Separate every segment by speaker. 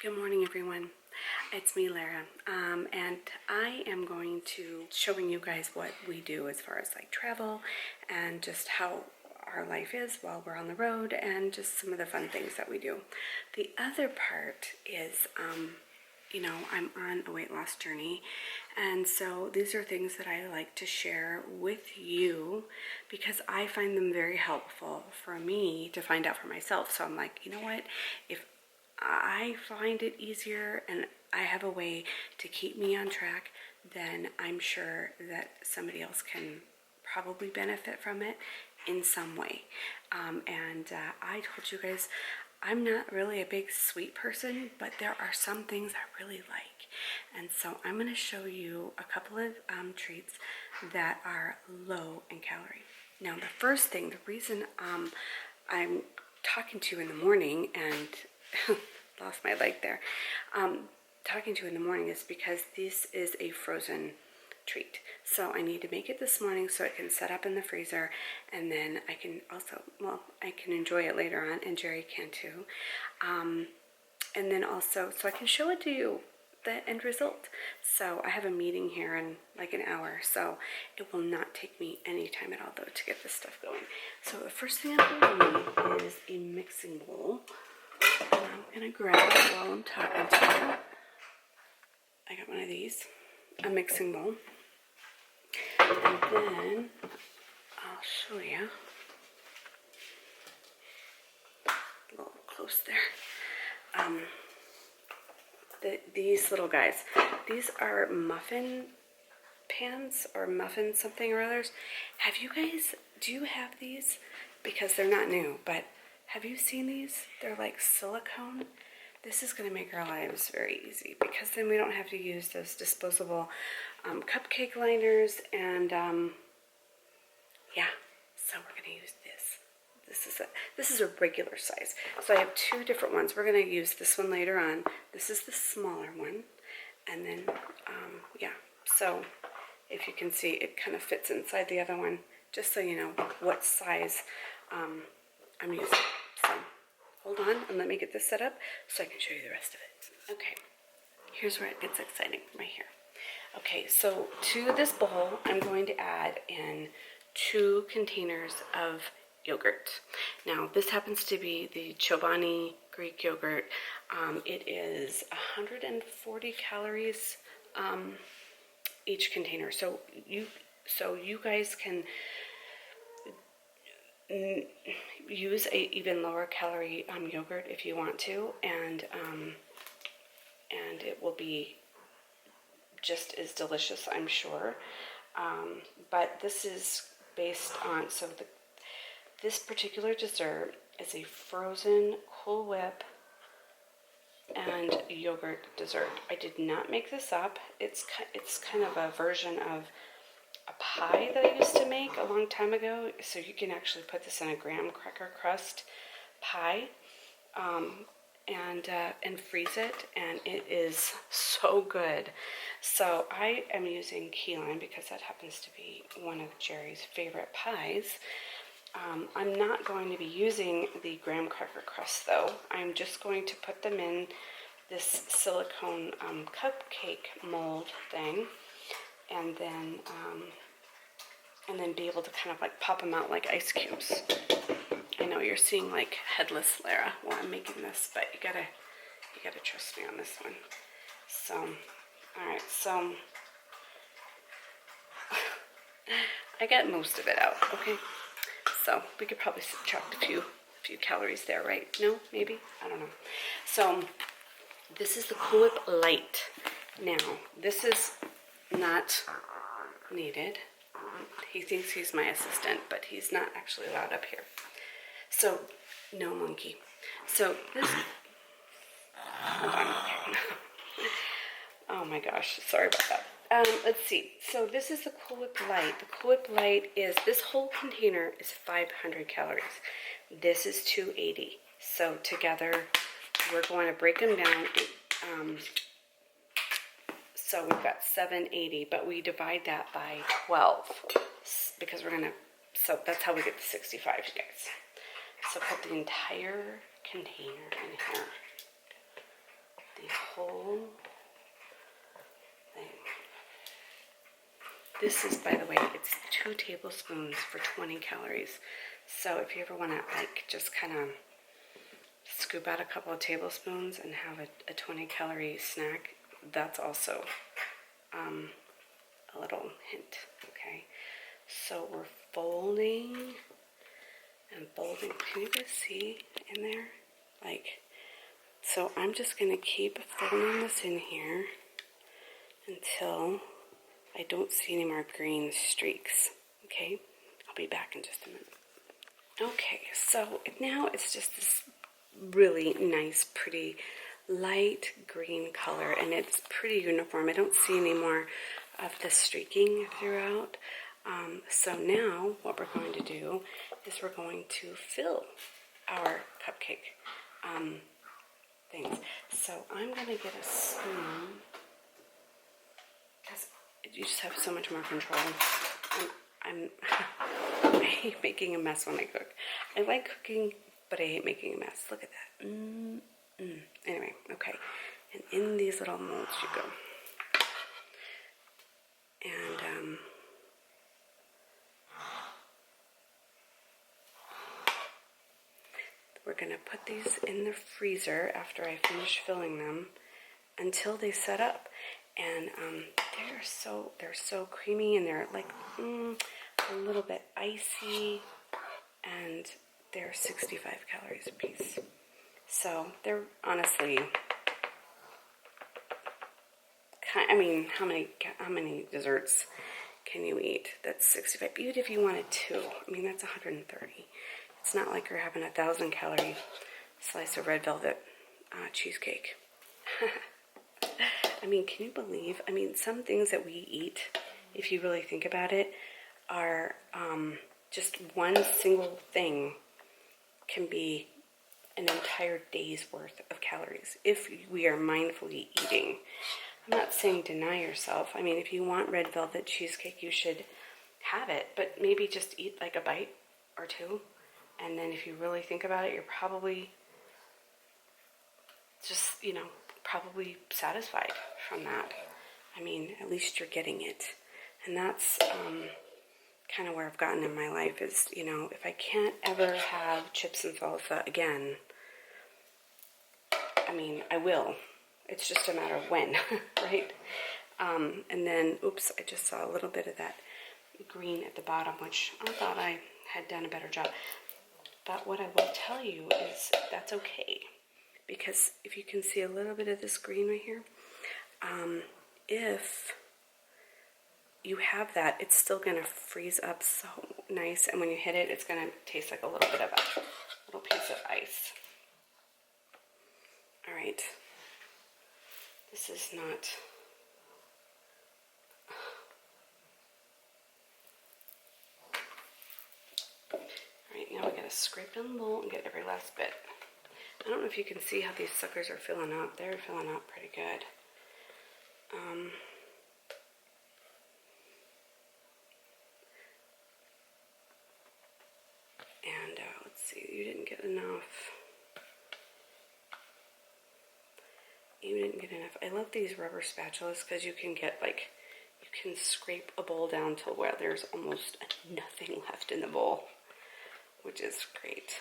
Speaker 1: Good morning, everyone. It's me, Lara, and I am going to showing you guys what we do as far as like travel and just how our life is while we're on the road and just some of the fun things that we do. The other part is, I'm on a weight loss journey, and so these are things that I like to share with you because I find them very helpful for me to find out for myself. So I'm like, you know what, if I find it easier and I have a way to keep me on track, then I'm sure that somebody else can probably benefit from it in some way. I told you guys, I'm not really a big sweet person, but there are some things I really like. And so I'm going to show you a couple of treats that are low in calorie. Now, the first thing, the reason I'm talking to you in the morning and lost my leg there, talking to you in the morning is because this is a frozen treat. So I need to make it this morning so it can set up in the freezer, and then I can also, I can enjoy it later on, and Jerry can too. And then also, so I can show it to you, the end result. So I have a meeting here in like an hour, so it will not take me any time at all though to get this stuff going. So the first thing I'm going to need is a mixing bowl. And I'm going to grab it while I'm talking to you. I got one of these, a mixing bowl. And then I'll show you. A little close there. These little guys. These are muffin pans or muffin something or others. Have you guys, do you have these? Because they're not new, but have you seen these? They're like silicone. This is going to make our lives very easy because then we don't have to use those disposable cupcake liners. And yeah, so we're going to use this. This is a regular size. So I have two different ones. We're going to use this one later on. This is the smaller one. And then, yeah, so if you can see, it kind of fits inside the other one, just so you know what size I'm using. So hold on and let me get this set up so I can show you the rest of it. Okay, here's where it gets exciting right here. Okay, so to this bowl, I'm going to add in 2 containers of yogurt. Now, this happens to be the Chobani Greek yogurt. It is 140 calories each container. So you guys can use a even lower calorie yogurt if you want to, and it will be just as delicious, I'm sure. But this is based on, so this particular dessert is a frozen Cool Whip and yogurt dessert. I did not make this up. It's kind of a version of a pie that I used to make a long time ago. So you can actually put this in a graham cracker crust pie and freeze it, and it is so good. So I am using key lime because that happens to be one of Jerry's favorite pies. I'm not going to be using the graham cracker crust though. I'm just going to put them in this silicone cupcake mold thing, and then be able to kind of like pop them out like ice cubes. I know you're seeing like headless Lara while I'm making this, but you gotta trust me on this one. So, all right, so I got most of it out. Okay, so we could probably subtract a few calories there, right? No, maybe, I don't know. So this is the Cool Whip Light. Now, this is not needed. He thinks he's my assistant, but he's not actually allowed up here. So, no monkey. So this, hold on. Oh my gosh, sorry about that. Let's see. So this is the Cool Whip Light. The Cool Whip Light is, this whole container is 500 calories. This is 280. So together, we're going to break them down. So we've got 780, but we divide that by 12 because we're going to, so that's how we get the 65, you guys. So put the entire container in here. The whole thing. This is, by the way, it's 2 tablespoons for 20 calories. So if you ever want to like just kind of scoop out a couple of tablespoons and have a 20 calorie snack, that's also a little hint, okay? So we're folding and folding. Can you guys see in there? Like, so I'm just going to keep folding this in here until I don't see any more green streaks, okay? I'll be back in just a minute. Okay, so now it's just this really nice, pretty light green color, and it's pretty uniform. I don't see any more of the streaking throughout. So now what we're going to do is we're going to fill our cupcake things. So I'm going to get a spoon, because you just have so much more control. I hate making a mess when I cook. I like cooking, but I hate making a mess. Look at that. Anyway, okay. And in these little molds you go. And we're going to put these in the freezer after I finish filling them until they set up. And they're so creamy, and they're like a little bit icy, and they're 65 calories a piece. So they're honestly, I mean, how many desserts can you eat? That's 65. Even if you wanted 2, I mean, that's 130. It's not like you're having 1,000 calorie slice of red velvet cheesecake. I mean, can you believe? I mean, some things that we eat, if you really think about it, are just one single thing can be an entire day's worth of calories if we are mindfully eating. I'm not saying deny yourself. I mean, if you want red velvet cheesecake, you should have it, but maybe just eat like a bite or 2. And then if you really think about it, you're probably just, probably satisfied from that. I mean, at least you're getting it. And that's kind of where I've gotten in my life is, if I can't ever have chips and salsa again, I mean, I will. It's just a matter of when, right? And then, oops, I just saw a little bit of that green at the bottom, which I thought I had done a better job. But what I will tell you is that's okay. Because if you can see a little bit of this green right here, if you have that, it's still going to freeze up so nice. And when you hit it, it's going to taste like a little bit of a little piece of ice. All right. This is not... Alright, now we gotta scrape down the bowl and get every last bit. I don't know if you can see how these suckers are filling up. They're filling up pretty good. Let's see, you didn't get enough. You didn't get enough. I love these rubber spatulas because you can get you can scrape a bowl down to where there's almost nothing left in the bowl, which is great.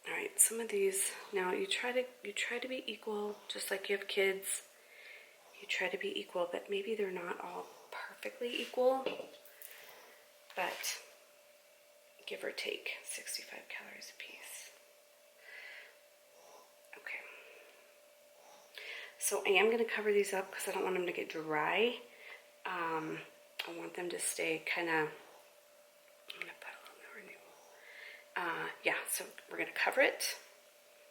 Speaker 1: All right, some of these, now you try to be equal, just like you have kids. You try to be equal, but maybe they're not all perfectly equal, but give or take 65 calories a piece. Okay. So I am going to cover these up because I don't want them to get dry. I want them to stay kind of, I'm going to put a little more new. Yeah, so we're going to cover it.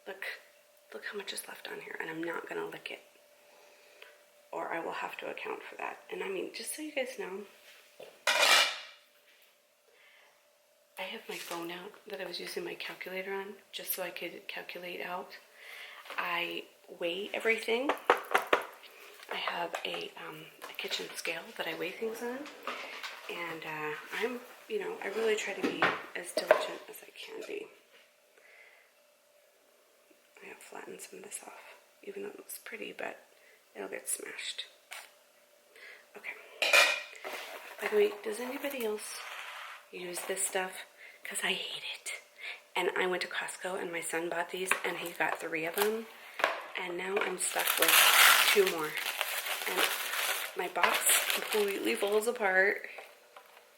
Speaker 1: Look how much is left on here, and I'm not going to lick it, or I will have to account for that. And I mean, just so you guys know, I have my phone out that I was using my calculator on, just so I could calculate out. I weigh everything. I have a kitchen scale that I weigh things on, and I really try to be as diligent as I can be. I have flatten some of this off, even though it looks pretty, but it'll get smashed. Okay. By the way, does anybody else use this stuff? Because I hate it. And I went to Costco and my son bought these and he got 3 of them. And now I'm stuck with 2 more. And my box completely falls apart.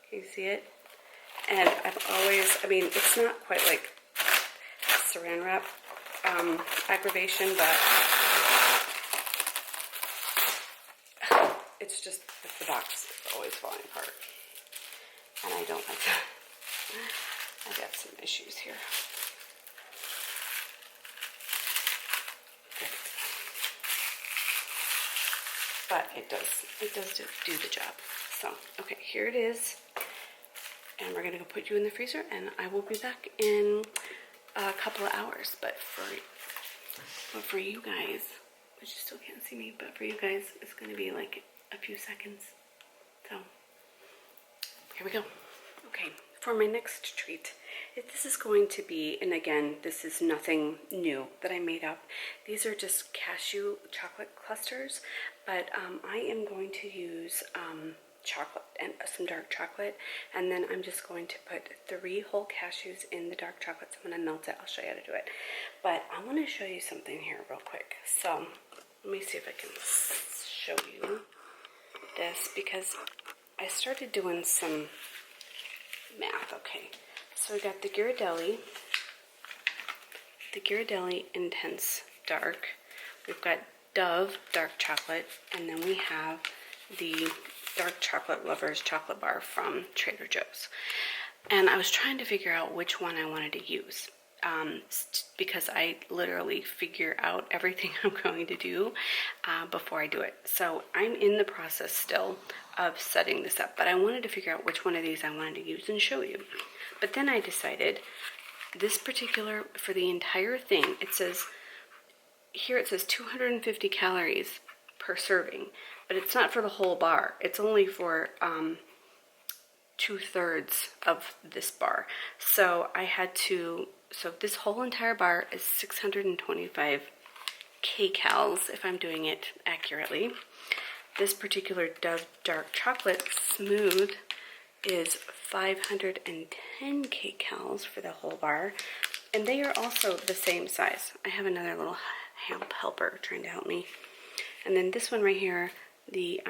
Speaker 1: Can you see it? And I've always, I mean, it's not quite like saran wrap aggravation, but it's just that the box is always falling apart. And I don't like that. I got some issues here. But it does do the job. So, okay, here it is. And we're gonna go put you in the freezer, and I will be back in a couple of hours. But for you guys, which you still can't see me, but for you guys, it's gonna be like a few seconds. So, here we go. Okay, for my next treat, this is going to be, and again, this is nothing new that I made up. These are just cashew chocolate clusters, but I am going to use chocolate and some dark chocolate, and then I'm just going to put 3 whole cashews in the dark chocolate. So I'm going to melt it. I'll show you how to do it. But I want to show you something here real quick. So let me see if I can show you this, because I started doing some math. Okay, so we got the Ghirardelli Intense Dark. We've got Dove Dark Chocolate, and then we have the Dark Chocolate Lovers chocolate bar from Trader Joe's. And I was trying to figure out which one I wanted to use, because I literally figure out everything I'm going to do before I do it. So I'm in the process still of setting this up, but I wanted to figure out which one of these I wanted to use and show you. But then I decided this particular, for the entire thing, it says 250 calories per serving, but it's not for the whole bar. It's only for 2/3 of this bar. So I had to, so this whole entire bar is 625 kcals if I'm doing it accurately. This particular Dove Dark Chocolate Smooth is 510 kcals for the whole bar, and they are also the same size. I have another little helper trying to help me. And then this one right here, the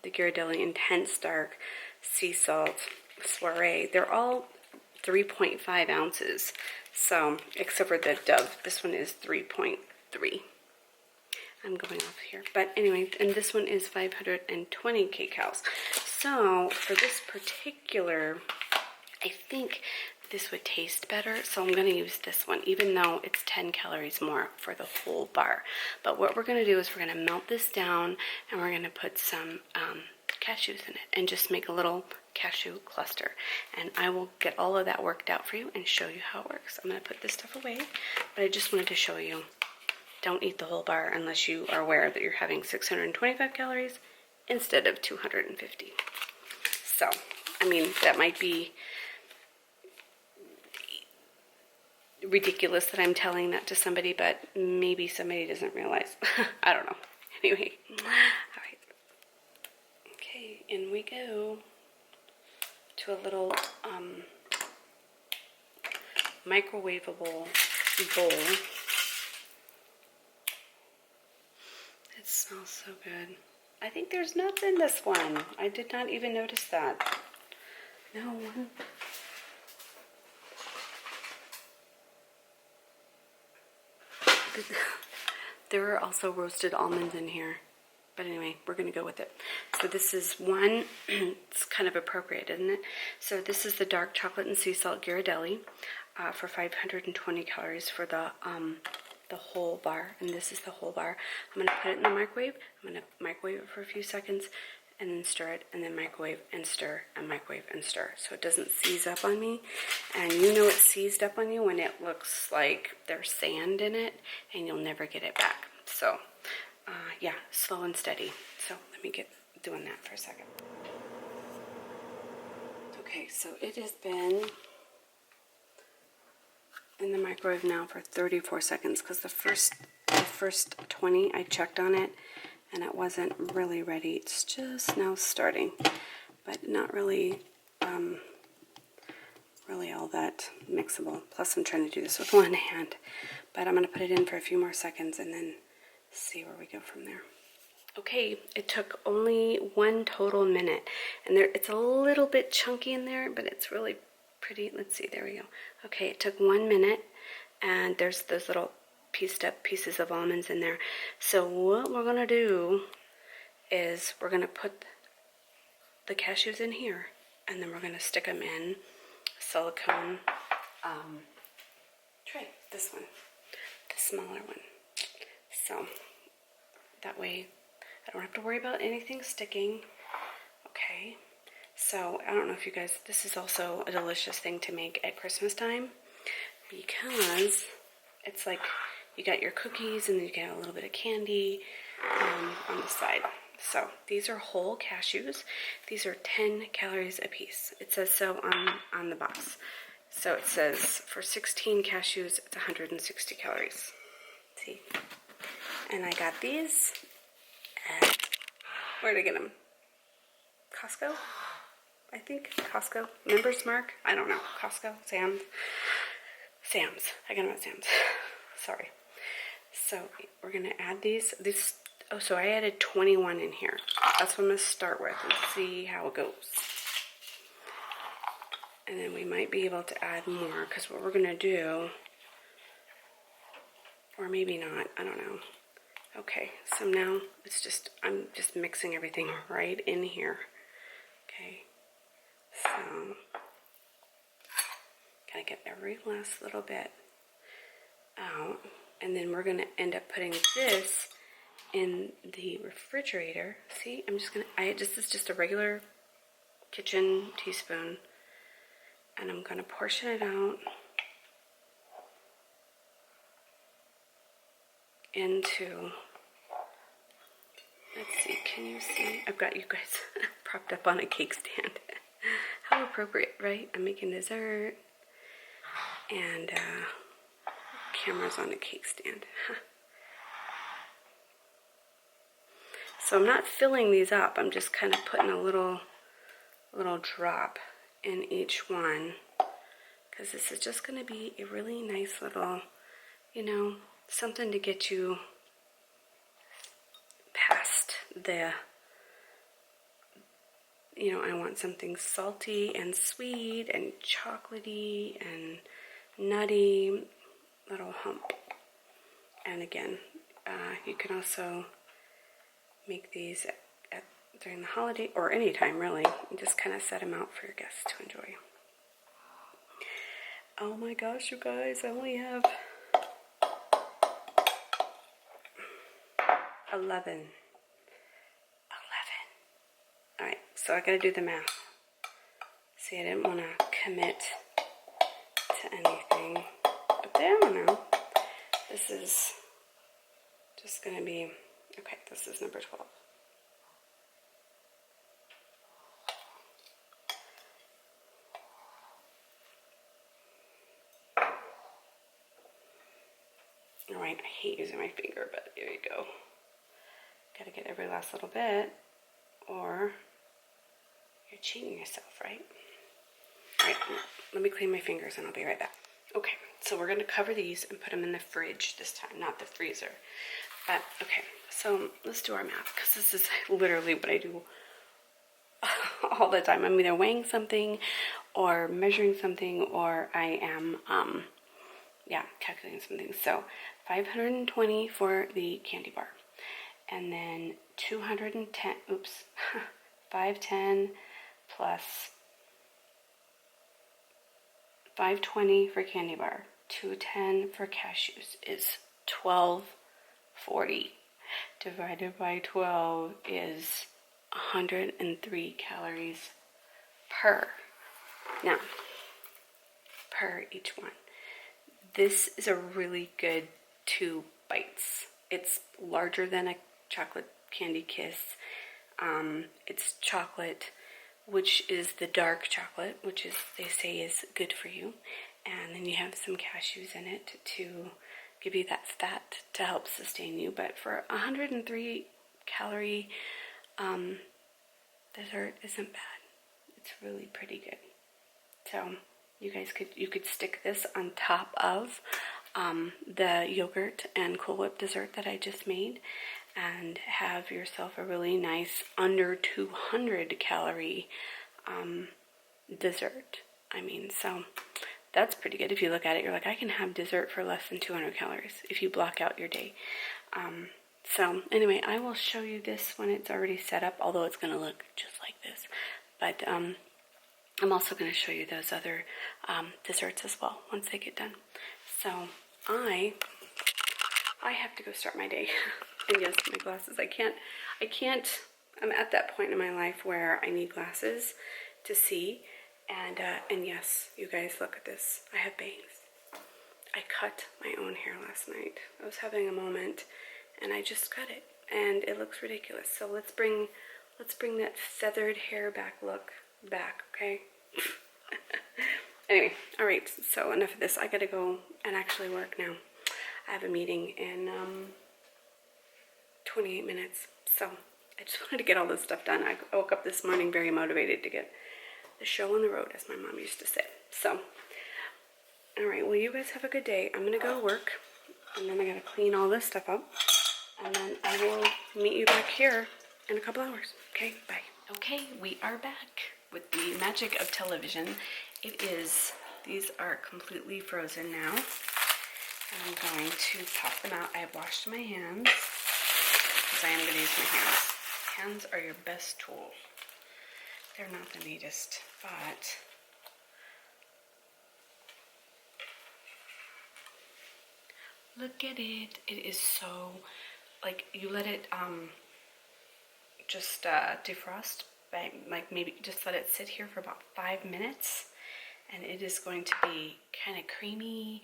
Speaker 1: Ghirardelli Intense Dark Sea Salt Soiree, they're all 3.5 ounces. So, except for the Dove, this one is 3.3. I'm going off here. But anyway, and this one is 520 kcals. So, for this particular, I think this would taste better, so I'm going to use this one, even though it's 10 calories more for the whole bar. But what we're going to do is we're going to melt this down, and we're going to put some cashews in it, and just make a little cashew cluster. And I will get all of that worked out for you and show you how it works. I'm going to put this stuff away, but I just wanted to show you, don't eat the whole bar unless you are aware that you're having 625 calories instead of 250. So, I mean, that might be ridiculous that I'm telling that to somebody, but maybe somebody doesn't realize. I don't know. Anyway, all right. Okay, in we go to a little microwavable bowl. It smells so good. I think there's nuts in this one. I did not even notice that. No. There are also roasted almonds in here. But anyway, we're going to go with it. So this is one, it's kind of appropriate, isn't it? So this is the dark chocolate and sea salt Ghirardelli for 520 calories for the whole bar. And this is the whole bar. I'm going to put it in the microwave. I'm going to microwave it for a few seconds and then stir it, and then microwave and stir and microwave and stir, so it doesn't seize up on me. And you know it's seized up on you when it looks like there's sand in it, and you'll never get it back. So yeah, slow and steady. So let me get doing that for a second. Okay, so it has been in the microwave now for 34 seconds because the first 20 I checked on it and it wasn't really ready. It's just now starting, but not really really all that mixable. Plus I'm trying to do this with one hand, but I'm going to put it in for a few more seconds and then see where we go from there. Okay, it took only 1 total minute, and it's a little bit chunky in there, but it's really pretty. Let's see, there we go. Okay, it took 1 minute, and there's those little pieced up pieces of almonds in there. So what we're gonna do is we're gonna put the cashews in here, and then we're gonna stick them in a silicone tray. This one, the smaller one. So that way I don't have to worry about anything sticking. Okay, so I don't know if you guys, this is also a delicious thing to make at Christmas time because it's like you got your cookies and then you get a little bit of candy on the side. So these are whole cashews. These are 10 calories a piece. It says so on the box. So it says for 16 cashews, it's 160 calories. See? And I got these at, where did I get them? Costco? I think Costco. Members Mark? I don't know. Costco? Sam's? Sam's. I got them at Sam's. Sorry. So we're going to add these. Oh, so I added 21 in here. That's what I'm going to start with and see how it goes. And then we might be able to add more because what we're going to do, or maybe not, I don't know. Okay, so now I'm just mixing everything right in here. Okay, so gotta get every last little bit out, and then we're gonna end up putting this in the refrigerator. See, this is just a regular kitchen teaspoon, and I'm gonna portion it out into, let's see, can you see? I've got you guys propped up on a cake stand. How appropriate, right? I'm making dessert and camera's on a cake stand. So I'm not filling these up. I'm just kind of putting a little drop in each one because this is just going to be a really nice little, something to get you past the, I want something salty and sweet and chocolatey and nutty, little hump. And again, you can also make these during the holiday or anytime really, and just kind of set them out for your guests to enjoy. Oh my gosh, you guys, I only have 11. Alright, so I gotta do the math. See, I didn't want to commit to anything, but I don't know. This is just gonna be, okay, this is number 12. Alright, I hate using my finger, but here you go. Gotta get every last little bit, or you're cheating yourself, right? Alright, let me clean my fingers and I'll be right back. Okay, so we're gonna cover these and put them in the fridge this time, not the freezer. But, okay, so let's do our math, because this is literally what I do all the time. I'm either weighing something, or measuring something, or I am, calculating something. So, 520 for the candy bar. And then 210, 510 plus 520 for candy bar, 210 for cashews is 1240. Divided by 12 is 103 calories per. Now, per each one. This is a really good 2 bites. It's larger than a chocolate candy kiss. It's chocolate, which is the dark chocolate, which is, they say, is good for you. and then you have some cashews in it to give you that fat to help sustain you. But for 103 calorie dessert isn't bad. It's really pretty good. So you guys could stick this on top of the yogurt and Cool Whip dessert that I just made, and have yourself a really nice under 200 calorie dessert. I mean, so that's pretty good. If you look at it, you're like, I can have dessert for less than 200 calories if you block out your day. So anyway, I will show you this when it's already set up, although it's going to look just like this. But I'm also going to show you those other desserts as well once they get done. So I have to go start my day. And yes, my glasses. I can't, I'm at that point in my life where I need glasses to see. And yes, you guys, look at this. I have bangs. I cut my own hair last night. I was having a moment, and I just cut it, and it looks ridiculous. So let's bring that feathered hair look back, okay? Anyway, all right. So enough of this. I gotta go and actually work now. I have a meeting in 28 minutes. So I just wanted to get all this stuff done. I woke up this morning very motivated to get the show on the road, as my mom used to say. So, all right, well, you guys have a good day. I'm going to go to work, and then I got to clean all this stuff up, and then I will meet you back here in a couple hours. Okay, bye. Okay, we are back with the magic of television. These are completely frozen now. I'm going to pop them out. I have washed my hands, because I am going to use my hands. Hands are your best tool. They're not the neatest, but look at it. It is so, like, you let it just defrost, by, like, maybe just let it sit here for about 5 minutes, and it is going to be kind of creamy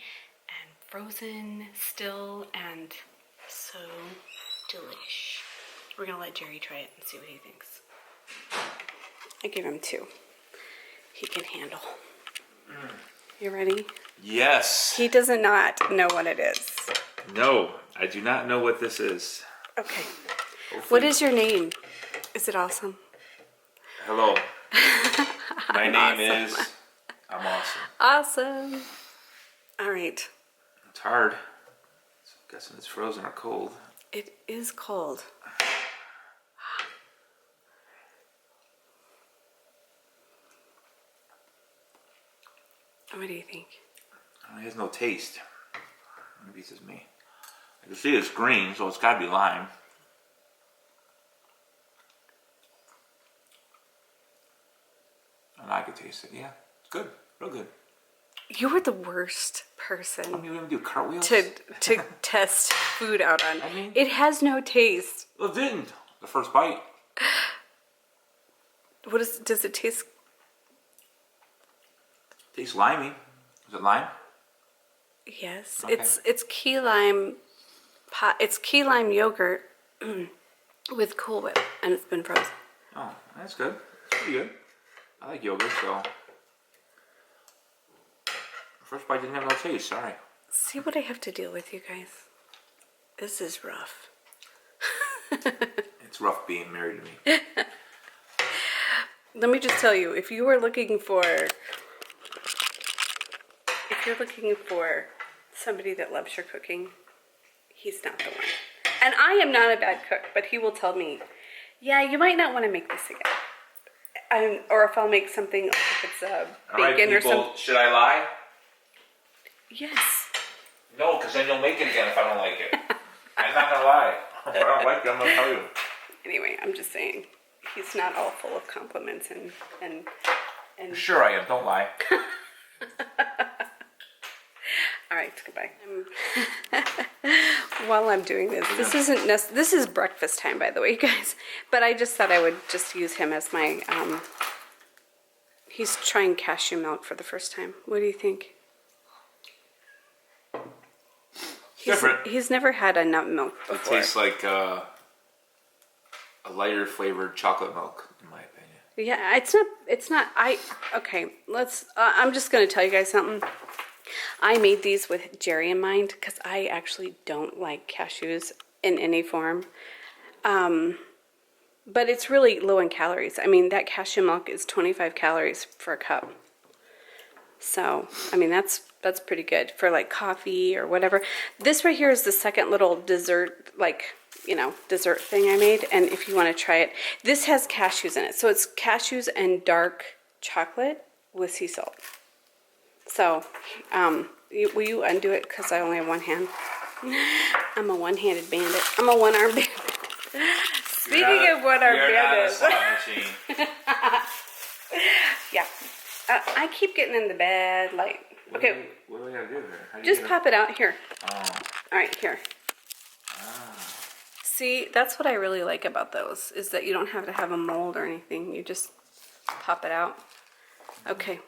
Speaker 1: and frozen still, and so delish. We're gonna let Jerry try it and see what he thinks. I gave him 2. He can handle. You ready?
Speaker 2: Yes.
Speaker 1: He does not know what it is.
Speaker 2: No, I do not know what this is.
Speaker 1: Okay.
Speaker 2: Hopefully.
Speaker 1: What is your name? Is it awesome?
Speaker 2: Hello. My name
Speaker 1: awesome.
Speaker 2: is... I'm awesome.
Speaker 1: Awesome. All right.
Speaker 2: It's hard. So I'm guessing it's frozen or cold.
Speaker 1: It is cold. What do you think?
Speaker 2: It has no taste. Maybe it's just me. I can see it's green, so it's got to be lime. And I can taste it. Yeah, it's good. Real good.
Speaker 1: You're the worst person
Speaker 2: I mean, you even do cartwheels?
Speaker 1: to test food out on.
Speaker 2: I mean,
Speaker 1: it has no taste.
Speaker 2: Well, it didn't. The first bite.
Speaker 1: Does it taste?
Speaker 2: Tastes limey. Is it lime?
Speaker 1: Yes,
Speaker 2: Okay.
Speaker 1: it's key lime. It's key lime yogurt with Cool Whip, and it's been frozen.
Speaker 2: Oh, that's good. It's pretty good. I like yogurt, so... The first bite didn't have no taste, sorry.
Speaker 1: See what I have to deal with, you guys. This is rough.
Speaker 2: It's rough being married to me.
Speaker 1: Let me just tell you, if you're looking for somebody that loves your cooking, he's not the one. And I am not a bad cook, but he will tell me, yeah, you might not want to make this again. Or if I'll make something, if it's bacon or something.
Speaker 2: Should I lie?
Speaker 1: Yes.
Speaker 2: No, because then you'll make it again if I don't like it. I'm not going to lie. If I don't like it, I'm going to tell you.
Speaker 1: Anyway, I'm just saying, he's not all full of compliments and
Speaker 2: Sure I am, don't lie.
Speaker 1: All right, goodbye. While I'm doing this, this is breakfast time, by the way, guys. But I just thought I would just use him as my. He's trying cashew milk for the first time. What do you think?
Speaker 2: Different.
Speaker 1: He's never had a nut milk before.
Speaker 2: It tastes like a lighter flavored chocolate milk, in my opinion.
Speaker 1: Yeah, it's not. Okay, let's. I'm just gonna tell you guys something. I made these with Jerry in mind because I actually don't like cashews in any form. But it's really low in calories. I mean, that cashew milk is 25 calories for a cup. So, I mean, that's pretty good for like coffee or whatever. This right here is the second little dessert, like, you know, dessert thing I made. And if you want to try it, this has cashews in it. So it's cashews and dark chocolate with sea salt. So, will you undo it? Because I only have one hand. I'm a one-handed bandit. I'm a one-armed bandit. Speaking of one-armed bandits. Yeah. I keep getting in the bad light. Okay.
Speaker 2: What do we gotta do here? How do you
Speaker 1: Just
Speaker 2: get
Speaker 1: pop it out here.
Speaker 2: Oh.
Speaker 1: All right, here. See, that's what I really like about those, is that you don't have to have a mold or anything. You just pop it out. Okay.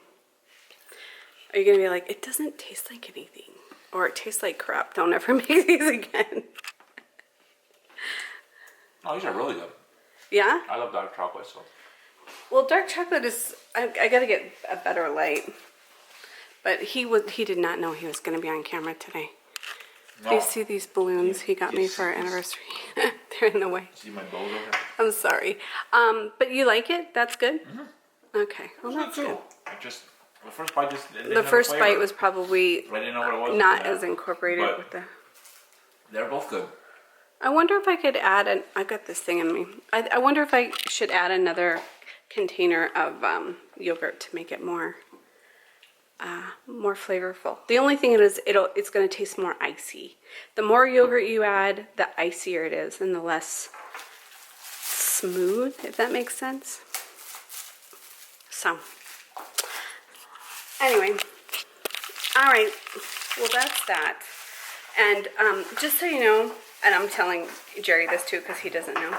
Speaker 1: Are you going to be like, it doesn't taste like anything, or it tastes like crap, don't ever make these again?
Speaker 2: Oh, these are really good.
Speaker 1: Yeah?
Speaker 2: I love dark chocolate, so.
Speaker 1: Well, dark chocolate is, I got to get a better light. But he did not know he was going to be on camera today.
Speaker 2: No.
Speaker 1: Do you see these balloons he got me for our anniversary? They're in the way.
Speaker 2: See my bows over there?
Speaker 1: I'm sorry. But you like it? That's good?
Speaker 2: Mm-hmm.
Speaker 1: Okay. Well, that's good.
Speaker 2: The first bite just didn't
Speaker 1: The
Speaker 2: have
Speaker 1: first
Speaker 2: flavor.
Speaker 1: bite was probably
Speaker 2: I didn't know what it was.
Speaker 1: not as incorporated
Speaker 2: but
Speaker 1: with the...
Speaker 2: They're both good.
Speaker 1: I wonder if I could add I got this thing in me. I wonder if I should add another container of yogurt to make it more flavorful. The only thing is it's going to taste more icy. The more yogurt you add, the icier it is and the less smooth, if that makes sense. So, anyway, all right, well that's that. And just so you know, and I'm telling Jerry this too because he doesn't know,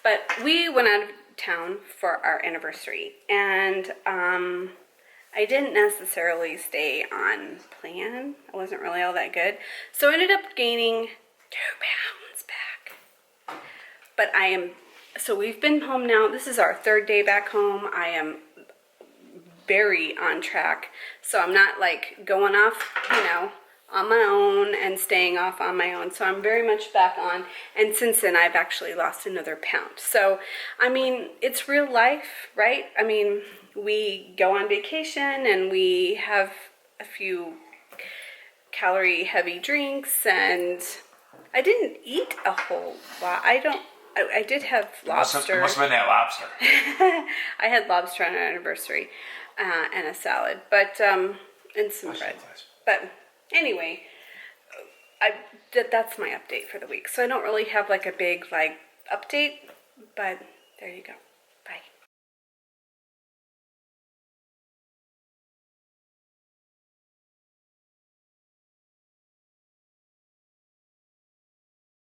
Speaker 1: but we went out of town for our anniversary, and I didn't necessarily stay on plan. I wasn't really all that good. So I ended up gaining 2 pounds back. But so we've been home now. This is our 3rd day back home. I am very on track. So I'm not like going off, you know, on my own and staying off on my own. So I'm very much back on. And since then, I've actually lost another pound. So, I mean, it's real life, right? I mean, we go on vacation and we have a few calorie heavy drinks, and I didn't eat a whole lot. I did have lobster.
Speaker 2: It must have been that lobster.
Speaker 1: I had lobster on our anniversary and a salad, but and some bread. But anyway, that's my update for the week. So I don't really have like a big like update, but there you go. Bye.